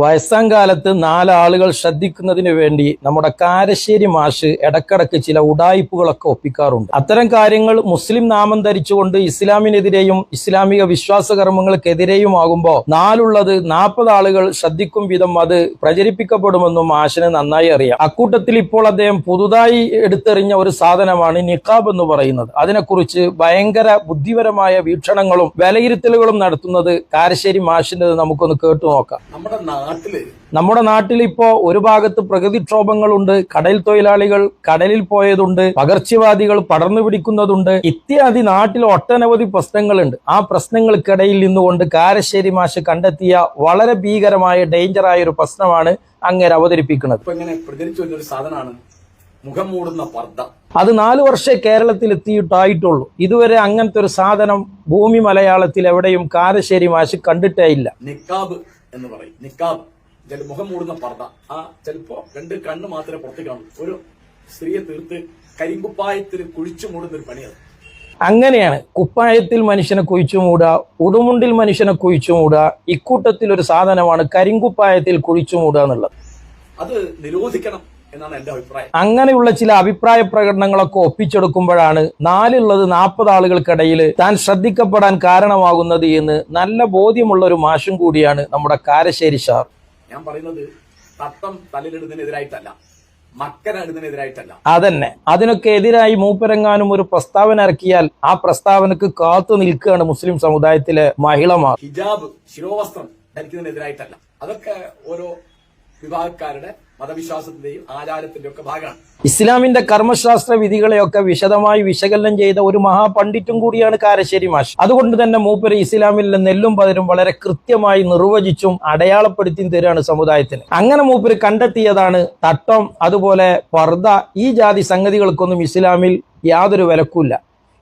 വയസ്സാം കാലത്ത് 4 ആളുകൾ ശ്രദ്ധിക്കുന്നതിന് വേണ്ടി നമ്മുടെ കാരശ്ശേരി മാഷ് ഇടക്കിടക്ക് ചില ഉഡായിപ്പുകളൊക്കെ ഒപ്പിക്കാറുണ്ട്. അത്തരം കാര്യങ്ങൾ മുസ്ലിം നാമം ധരിച്ചുകൊണ്ട് ഇസ്ലാമിനെതിരെയും ഇസ്ലാമിക വിശ്വാസകർമ്മങ്ങൾക്കെതിരെയുമാകുമ്പോൾ 40 ആളുകൾ ശ്രദ്ധിക്കും വിധം അത് പ്രചരിപ്പിക്കപ്പെടുമെന്നും മാഷിന് നന്നായി അറിയാം. അക്കൂട്ടത്തിൽ ഇപ്പോൾ അദ്ദേഹം പുതുതായി എടുത്തെറിഞ്ഞ ഒരു സാധനമാണ് നിഖാബ് എന്ന് പറയുന്നത്. അതിനെക്കുറിച്ച് ഭയങ്കര ബുദ്ധിപരമായ വീക്ഷണങ്ങളും വിലയിരുത്തലുകളും നടത്തുന്നത് കാരശ്ശേരി മാഷിന്റെ നമുക്കൊന്ന് കേട്ടു നോക്കാം. നമ്മുടെ നാട്ടിൽ ഇപ്പോ ഒരു ഭാഗത്ത് പ്രകൃതിക്ഷോഭങ്ങളുണ്ട്, കടൽ തൊഴിലാളികൾ കടലിൽ പോയതുണ്ട്, പകർച്ചവ്യാധികൾ പടർന്നു പിടിക്കുന്നതുണ്ട്, ഇത്യാദി നാട്ടിൽ ഒട്ടനവധി പ്രശ്നങ്ങളുണ്ട്. ആ പ്രശ്നങ്ങൾക്കിടയിൽ നിന്നുകൊണ്ട് കാരശ്ശേരി മാഷ് കണ്ടെത്തിയ വളരെ ഭീകരമായ ഡേഞ്ചറായ ഒരു പ്രശ്നമാണ് അങ്ങേര് അവതരിപ്പിക്കുന്നത്. മുഖം മൂടുന്ന പർദ്ദ. അത് 4 വർഷേ കേരളത്തിൽ എത്തിയിട്ടായിട്ടുള്ളൂ. ഇതുവരെ അങ്ങനത്തെ ഒരു സാധനം ഭൂമി മലയാളത്തിൽ എവിടെയും കാരശ്ശേരി മാഷ് കണ്ടിട്ടേ ഇല്ല. നിക്കാബ് എന്ന് പറയും. നിക്കാബ് മുഖം മൂടുന്ന പർദ്ദ. ആ ചിലപ്പോ 2 കണ്ണ് മാത്രമേ പുറത്ത് കാണൂ. ഒരു സ്ത്രീയെ തീർത്ത് കരിങ്കുപ്പായത്തിൽ കുഴിച്ചു മൂടുന്ന ഒരു പണിയാണ്. അങ്ങനെയാണ് കുപ്പായത്തിൽ മനുഷ്യനെ കുഴിച്ചു മൂടുക, ഉടുമുണ്ടിൽ മനുഷ്യനെ കുഴിച്ചു മൂടുക. ഇക്കൂട്ടത്തിൽ ഒരു സാധനമാണ് കരിങ്കുപ്പായത്തിൽ കുഴിച്ചു മൂടുക എന്നുള്ളത്. അത് നിരോധിക്കണം എന്നാണ് എന്റെ അഭിപ്രായം. അങ്ങനെയുള്ള ചില അഭിപ്രായ പ്രകടനങ്ങളൊക്കെ ഒപ്പിച്ചെടുക്കുമ്പോഴാണ് 40 ആളുകൾക്കിടയിൽ താൻ ശ്രദ്ധിക്കപ്പെടാൻ കാരണമാകുന്നത് എന്ന് നല്ല ബോധ്യമുള്ള ഒരു മാഷും കൂടിയാണ് നമ്മുടെ കാരശ്ശേരി സാർ. ഞാൻ പറയുന്നത് തട്ടം തലയിലിടുന്നതിനെതിരായിട്ടല്ല, മക്കനിടുന്നതിനെതിരായിട്ടല്ല. അതന്നെ, അതിനൊക്കെ എതിരായി മൂപ്പരെങ്ങാനും ഒരു പ്രസ്താവന ഇറക്കിയാൽ ആ പ്രസ്താവനക്ക് കാത്തു നിൽക്കുകയാണ് മുസ്ലിം സമുദായത്തിലെ മഹിളമാർ. ഹിജാബ് ശിരോവസ്ത്രം ധരിക്കുന്നതിനെതിരായിട്ടല്ല. അതൊക്കെ ഓരോ വിഭാഗക്കാരുടെ മതവിശ്വാസത്തിന്റെയും ആചാരത്തിന്റെയും ഒക്കെ ഭാഗമാണ്. ഇസ്ലാമിന്റെ കർമ്മശാസ്ത്ര വിധികളെയൊക്കെ വിശദമായി വിശകലനം ചെയ്ത ഒരു മഹാപണ്ഡിറ്റും കൂടിയാണ് കാരശ്ശേരി മാഷ്. അതുകൊണ്ട് തന്നെ മൂപ്പര് ഇസ്ലാമിൽ നെല്ലും പതിരും വളരെ കൃത്യമായി നിർവചിച്ചും അടയാളപ്പെടുത്തിയും തരികയാണ് സമുദായത്തിന്. അങ്ങനെ മൂപ്പര് കണ്ടെത്തിയതാണ് തട്ടം, അതുപോലെ പർദ്ദ, ഈ ജാതി സംഗതികൾക്കൊന്നും ഇസ്ലാമിൽ യാതൊരു വിലക്കുമില്ല.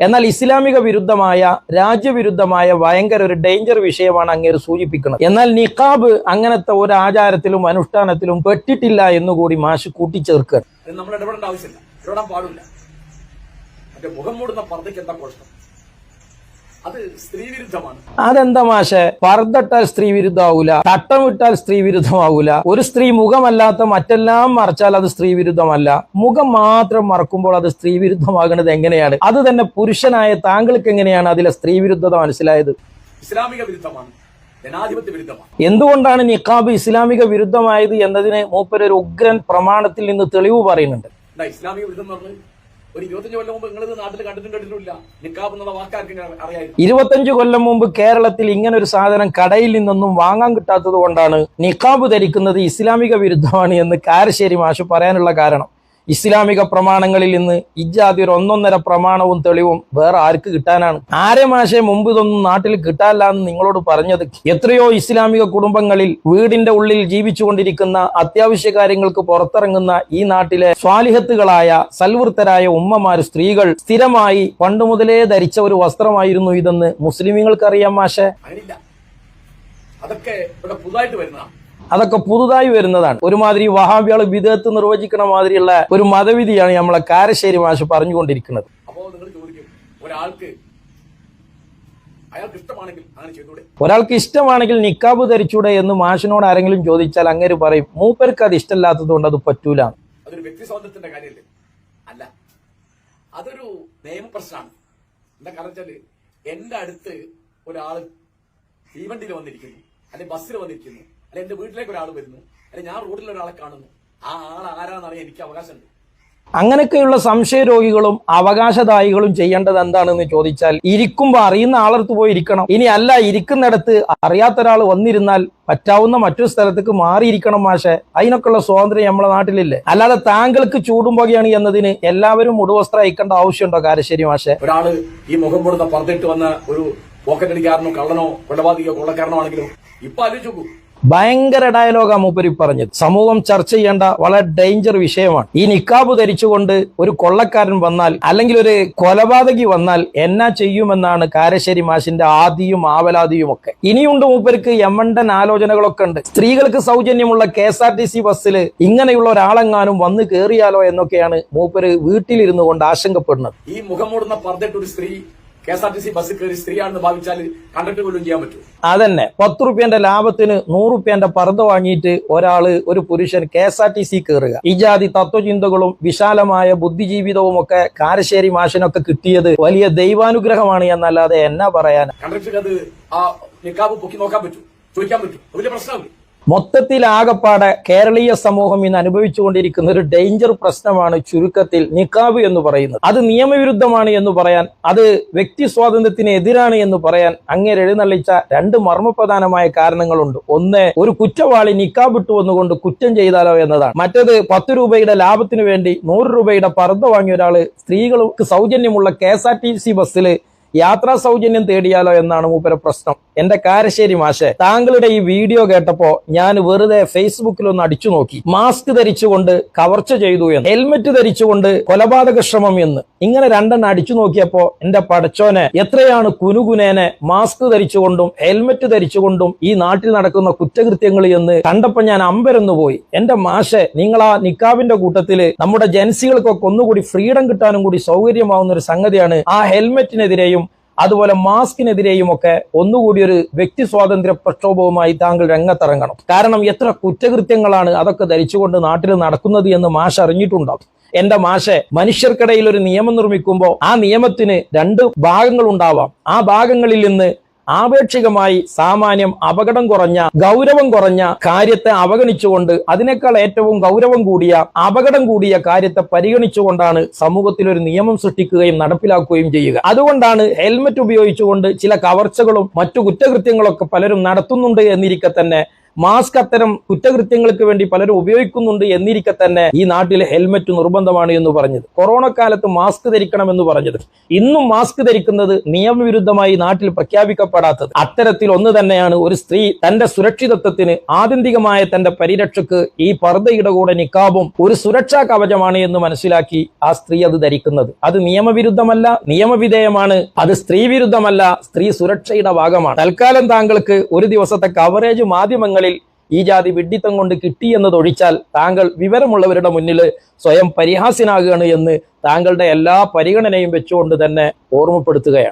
എന്നാൽ ഇസ്ലാമിക വിരുദ്ധമായ രാജ്യവിരുദ്ധമായ ഭയങ്കര ഒരു ഡേഞ്ചർ വിഷയമാണ് അങ്ങേര് സൂചിപ്പിക്കുന്നത്. എന്നാൽ നിഖാബ് അങ്ങനത്തെ ഒരു ആചാരത്തിലും അനുഷ്ഠാനത്തിലും പെട്ടിട്ടില്ല എന്നുകൂടി മാഷ് കൂട്ടിച്ചേർക്കുക. നമ്മൾ ഇടപെടേണ്ട ആവശ്യമില്ല, ഇടപെടാൻ പാടില്ല. മറ്റേ മുഖം മൂടുന്ന പർദ്ദയ്ക്ക് എന്താ പ്രശ്നം? അത് സ്ത്രീ വിരുദ്ധമാണ്. അതെന്താ മാഷെ, പർദ്ദട്ടാൽ സ്ത്രീ വിരുദ്ധമാവൂല, തട്ടം ഇട്ടാൽ സ്ത്രീ വിരുദ്ധമാവൂല. ഒരു സ്ത്രീ മുഖമല്ലാത്ത മറ്റെല്ലാം മറച്ചാൽ അത് സ്ത്രീ വിരുദ്ധമല്ല. മുഖം മാത്രം മറക്കുമ്പോൾ അത് സ്ത്രീ വിരുദ്ധമാകുന്നത് എങ്ങനെയാണ്? അത് തന്നെ പുരുഷനായ താങ്കൾക്ക് എങ്ങനെയാണ് അതിലെ സ്ത്രീ വിരുദ്ധത മനസ്സിലായത്? ഇസ്ലാമിക വിരുദ്ധമാണ്, ജനാധിപത്യ വിരുദ്ധമാണ്. എന്തുകൊണ്ടാണ് നിഖാബ് ഇസ്ലാമിക വിരുദ്ധമായത് എന്നതിന് മൂപ്പര് ഒരു ഉഗ്രൻ പ്രമാണത്തിൽ നിന്ന് തെളിവ് പറയുന്നുണ്ട്. ഇസ്ലാമിക വിരുദ്ധം എന്ന് പറഞ്ഞത് ഒരു 25 കൊല്ലം മുമ്പ് നിങ്ങൾ നാട്ടിൽ കണ്ടിട്ടില്ല. നിക്കാബ് എന്നുള്ള വാക്കാർക്ക് അറിയാം. 25 കൊല്ലം മുമ്പ് കേരളത്തിൽ ഇങ്ങനെ ഒരു സാധനം കടയിൽ നിന്നൊന്നും വാങ്ങാൻ കിട്ടാത്തത് കൊണ്ടാണ് നിഖാബ് ധരിക്കുന്നത് ഇസ്ലാമിക വിരുദ്ധമാണ് എന്ന് കാരശ്ശേരി മാഷ് പറയാനുള്ള കാരണം. ഇസ്ലാമിക പ്രമാണങ്ങളിൽ നിന്ന് ഇജാതി ഒരു 1.5 പ്രമാണവും തെളിവും വേറെ ആർക്ക് കിട്ടാനാണ്? ആരെ മാഷെ മുമ്പ് ഇതൊന്നും നാട്ടിൽ കിട്ടാനില്ല എന്ന് നിങ്ങളോട് പറഞ്ഞത്? എത്രയോ ഇസ്ലാമിക കുടുംബങ്ങളിൽ വീടിന്റെ ഉള്ളിൽ ജീവിച്ചുകൊണ്ടിരിക്കുന്ന അത്യാവശ്യ കാര്യങ്ങൾക്ക് പുറത്തിറങ്ങുന്ന ഈ നാട്ടിലെ സ്വാലിഹത്തുകളായ സൽവൃത്തരായ ഉമ്മമാര്, സ്ത്രീകൾ സ്ഥിരമായി പണ്ട് മുതലേ ധരിച്ച ഒരു വസ്ത്രമായിരുന്നു ഇതെന്ന് മുസ്ലിമീങ്ങൾക്ക് അറിയാം മാഷെ. അതൊക്കെ ഇവിടെ പുതുതായിട്ട് വരുന്നതാണ്. അതൊക്കെ പുതുതായി വരുന്നതാണ്. ഒരുമാതിരി വഹാബികള് വിദഗ്ധ നിർവചിക്കണ മാതിരിയുള്ള ഒരു മതവിധിയാണ് നമ്മളെ കാരശ്ശേരി മാഷ് പറഞ്ഞുകൊണ്ടിരിക്കുന്നത്. അപ്പോൾ നിങ്ങൾ ചോദിക്കും, ഒരാൾക്ക് ഇഷ്ടമാണെങ്കിൽ നിക്കാബ് ധരിച്ചൂടെ എന്ന് മാഷിനോട് ആരെങ്കിലും ചോദിച്ചാൽ അങ്ങേര് പറയും മൂപ്പർക്ക് അത് ഇഷ്ടമില്ലാത്തത് കൊണ്ട് അത് പറ്റൂല. അതൊരു വ്യക്തി സ്വാതന്ത്ര്യത്തിന്റെ കാര്യമല്ലേ? അല്ല, അതൊരു നിയമപ്രശ്നമാണ്. എന്താ കാരണം വെച്ചാല്, എന്റെ അടുത്ത് ഒരാള് തീവണ്ടിയിൽ വന്നിരിക്കുന്നു, അല്ലെങ്കിൽ ബസ്സിൽ വന്നിരിക്കുന്നു, അല്ലെ എന്റെ വീട്ടിലേക്ക് ഒരാൾ വരുന്നു, അല്ലെ ഞാൻ റോഡിൽ ഒരാളെ കാണുന്നു. ആ ആൾ ആരാന്നറിയാൻ എനിക്ക് അവകാശമുണ്ട്. അങ്ങനെയൊക്കെയുള്ള സംശയ രോഗികളും അവകാശദായികളും ചെയ്യേണ്ടത് എന്താണെന്ന് ചോദിച്ചാൽ, ഇരിക്കുമ്പോ അറിയുന്ന ആളടുത്ത് പോയി ഇരിക്കണം. ഇനി അല്ല, ഇരിക്കുന്നിടത്ത് അറിയാത്ത ഒരാൾ വന്നിരുന്നാൽ പറ്റാവുന്ന മറ്റൊരു സ്ഥലത്തേക്ക് മാറിയിരിക്കണം മാഷെ. അതിനൊക്കെയുള്ള സ്വാതന്ത്ര്യം നമ്മളെ നാട്ടിലില്ലേ? അല്ലാതെ താങ്കൾക്ക് ചൂടും പുകയാണ് എന്നതിന് എല്ലാവരും ഉടുവസ്ത്രം അയക്കേണ്ട ആവശ്യമുണ്ടോ കാരശ്ശേരി മാഷെ? ഒരാള് ഈ മുഖം കൊടുത്ത പർദ്ദയിട്ട് വന്ന ഒരു പോക്കറ്റടിക്കാരനോ കള്ളനോ കൊലപാതകയോ കൊള്ളക്കാരനോ ആണെങ്കിലും ഇപ്പൊ ആലോചിച്ചു, ഭയങ്കര ഡയലോഗാ മൂപ്പര് പറഞ്ഞത്. സമൂഹം ചർച്ച ചെയ്യേണ്ട വളരെ ഡേഞ്ചർ വിഷയമാണ്. ഈ നിക്കാബ് ധരിച്ചുകൊണ്ട് ഒരു കൊള്ളക്കാരൻ വന്നാൽ, അല്ലെങ്കിൽ ഒരു കൊലപാതകി വന്നാൽ എന്നാ ചെയ്യുമെന്നാണ് കാരശ്ശേരി മാഷിന്റെ ആദിയും ആവലാതിയും ഒക്കെ. ഇനിയുണ്ട് മൂപ്പർക്ക് യമണ്ടൻ ആലോചനകളൊക്കെ ഉണ്ട്. സ്ത്രീകൾക്ക് സൗജന്യമുള്ള KSRTC ബസ്സിൽ ഇങ്ങനെയുള്ള ഒരാളെങ്ങാനും വന്ന് കയറിയാലോ എന്നൊക്കെയാണ് മൂപ്പര് വീട്ടിലിരുന്നു കൊണ്ട് ആശങ്കപ്പെടുന്നത്. ഈ മുഖം മൂടുന്ന പർദ്ദയിട്ട് ഒരു സ്ത്രീ KSRTC ബസ്സിൽ കയറി സ്ത്രീയാണെന്ന് ഭാവിച്ചാൽ കണ്ടക്ടർ പോലും ചെയ്യാൻ പറ്റും? അതന്നെ, 10 റുപ്യന്റെ ലാഭത്തിന് 100 റുപ്യന്റെ പർദ്ദ വാങ്ങിയിട്ട് ഒരു പുരുഷൻ KSRTC കയറുക. ഈ ജാതി തത്വചിന്തകളും വിശാലമായ ബുദ്ധിജീവിതവും ഒക്കെ കാരശ്ശേരി മാഷിനൊക്കെ കിട്ടിയത് വലിയ ദൈവാനുഗ്രഹമാണ് എന്നല്ലാതെ എന്നാ പറയാൻ. കണ്ടക്ടർക്ക് അത് ആ നിക്കാബ് പൊക്കി നോക്കാൻ പറ്റും, ചോദിക്കാൻ പറ്റും, വലിയ പ്രശ്നമാണ്. മൊത്തത്തിൽ ആകപ്പാടെ കേരളീയ സമൂഹം ഇന്ന് അനുഭവിച്ചുകൊണ്ടിരിക്കുന്ന ഒരു ഡേഞ്ചർ പ്രശ്നമാണ് ചുരുക്കത്തിൽ നിക്കാബ് എന്ന് പറയുന്നത്. അത് നിയമവിരുദ്ധമാണ് എന്ന് പറയാൻ, അത് വ്യക്തി സ്വാതന്ത്ര്യത്തിന് എതിരാണ് എന്ന് പറയാൻ അങ്ങേര് എഴുന്നള്ളിച്ച 2 മർമ്മപ്രധാനമായ കാരണങ്ങളുണ്ട്. ഒന്ന്, ഒരു കുറ്റവാളി നിക്കാബ് ഇട്ടു വന്നുകൊണ്ട് കുറ്റം ചെയ്താലോ എന്നതാണ്. മറ്റത് 10 രൂപയുടെ ലാഭത്തിന് വേണ്ടി 100 രൂപയുടെ പർദ്ദ വാങ്ങിയ ഒരാള് സ്ത്രീകൾക്ക് സൗജന്യമുള്ള KSRTC ബസ്സിൽ യാത്രാ സൗജന്യം തേടിയാലോ എന്നാണ് മൂപ്പര പ്രശ്നം. എന്റെ കാരശ്ശേരി മാഷെ, താങ്കളുടെ ഈ വീഡിയോ കേട്ടപ്പോ ഞാൻ വെറുതെ ഫേസ്ബുക്കിൽ ഒന്ന് അടിച്ചു നോക്കി. മാസ്ക് ധരിച്ചുകൊണ്ട് കവർച്ച ചെയ്തു എന്ന്, ഹെൽമെറ്റ് ധരിച്ചുകൊണ്ട് കൊലപാതക ശ്രമം എന്ന്, ഇങ്ങനെ 2 അടിച്ചു നോക്കിയപ്പോ എന്റെ പടച്ചോനെ, എത്രയാണ് കുനുകുനേനെ മാസ്ക് ധരിച്ചുകൊണ്ടും ഹെൽമെറ്റ് ധരിച്ചുകൊണ്ടും ഈ നാട്ടിൽ നടക്കുന്ന കുറ്റകൃത്യങ്ങൾ എന്ന് കണ്ടപ്പോ ഞാൻ അമ്പരന്നു പോയി. എന്റെ മാഷെ, നിങ്ങൾ ആ നിക്കാബിന്റെ കൂട്ടത്തില് നമ്മുടെ ജൻസികൾക്കൊക്കെ ഒന്നുകൂടി ഫ്രീഡം കിട്ടാനും കൂടി സൗകര്യമാവുന്ന ഒരു സംഗതിയാണ് ആ ഹെൽമെറ്റിനെതിരെയും അതുപോലെ മാസ്കിനെതിരെയും ഒക്കെ ഒന്നുകൂടി ഒരു വ്യക്തി സ്വാതന്ത്ര്യ പ്രക്ഷോഭവുമായി താങ്കൾ രംഗത്തിറങ്ങണം. കാരണം എത്ര കുറ്റകൃത്യങ്ങളാണ് അതൊക്കെ ധരിച്ചുകൊണ്ട് നാട്ടിൽ നടക്കുന്നത് എന്ന് മാഷ് അറിഞ്ഞിട്ടുണ്ടാവും. എന്റെ മാഷെ, മനുഷ്യർക്കിടയിൽ ഒരു നിയമം നിർമ്മിക്കുമ്പോൾ ആ നിയമത്തിന് 2 ഭാഗങ്ങൾ ഉണ്ടാവാം. ആ ഭാഗങ്ങളിൽ നിന്ന് ആപേക്ഷികമായി സാമാന്യം അപകടം കുറഞ്ഞ, ഗൗരവം കുറഞ്ഞ കാര്യത്തെ അവഗണിച്ചുകൊണ്ട് അതിനേക്കാൾ ഏറ്റവും ഗൗരവം കൂടിയ, അപകടം കൂടിയ കാര്യത്തെ പരിഗണിച്ചുകൊണ്ടാണ് സമൂഹത്തിൽ ഒരു നിയമം സൃഷ്ടിക്കുകയും നടപ്പിലാക്കുകയും ചെയ്യുക. അതുകൊണ്ടാണ് ഹെൽമറ്റ് ഉപയോഗിച്ചുകൊണ്ട് ചില കവർച്ചകളും മറ്റു കുറ്റകൃത്യങ്ങളൊക്കെ പലരും നടത്തുന്നുണ്ട് എന്നിരിക്കെ തന്നെ മാസ്ക് അത്തരം കുറ്റകൃത്യങ്ങൾക്ക് വേണ്ടി പലരും ഉപയോഗിക്കുന്നുണ്ട് എന്നിരിക്കെ തന്നെ ഈ നാട്ടിൽ ഹെൽമറ്റ് നിർബന്ധമാണ് എന്ന് പറഞ്ഞത്, കൊറോണ കാലത്ത് മാസ്ക് ധരിക്കണമെന്ന് പറഞ്ഞത്, ഇന്നും മാസ്ക് ധരിക്കുന്നത് നിയമവിരുദ്ധമായി നാട്ടിൽ പ്രഖ്യാപിക്കപ്പെടാത്തത്. അത്തരത്തിൽ ഒന്ന് തന്നെയാണ് ഒരു സ്ത്രീ തന്റെ സുരക്ഷിതത്വത്തിന്, ആത്യന്തികമായ തന്റെ പരിരക്ഷയ്ക്ക് ഈ പർദ്ദയുടെ കൂടെ നിക്കാബും ഒരു സുരക്ഷാ കവചമാണ് എന്ന് മനസ്സിലാക്കി ആ സ്ത്രീ അത് ധരിക്കുന്നത്. അത് നിയമവിരുദ്ധമല്ല, നിയമവിധേയമാണ്. അത് സ്ത്രീ വിരുദ്ധമല്ല, സ്ത്രീ സുരക്ഷയുടെ ഭാഗമാണ്. തൽക്കാലം താങ്കൾക്ക് ഒരു ദിവസത്തെ കവറേജ് മാധ്യമങ്ങളിൽ ഈ ജാതി വിഡ്ഢിത്തം കൊണ്ട് കിട്ടിയെന്നതൊഴിച്ചാൽ താങ്കൾ വിവരമുള്ളവരുടെ മുന്നിൽ സ്വയം പരിഹാസ്യനാകുകയാണ് എന്ന് താങ്കളുടെ എല്ലാ പരിഗണനയും വെച്ചുകൊണ്ട് തന്നെ ഓർമ്മപ്പെടുത്തുകയാണ്.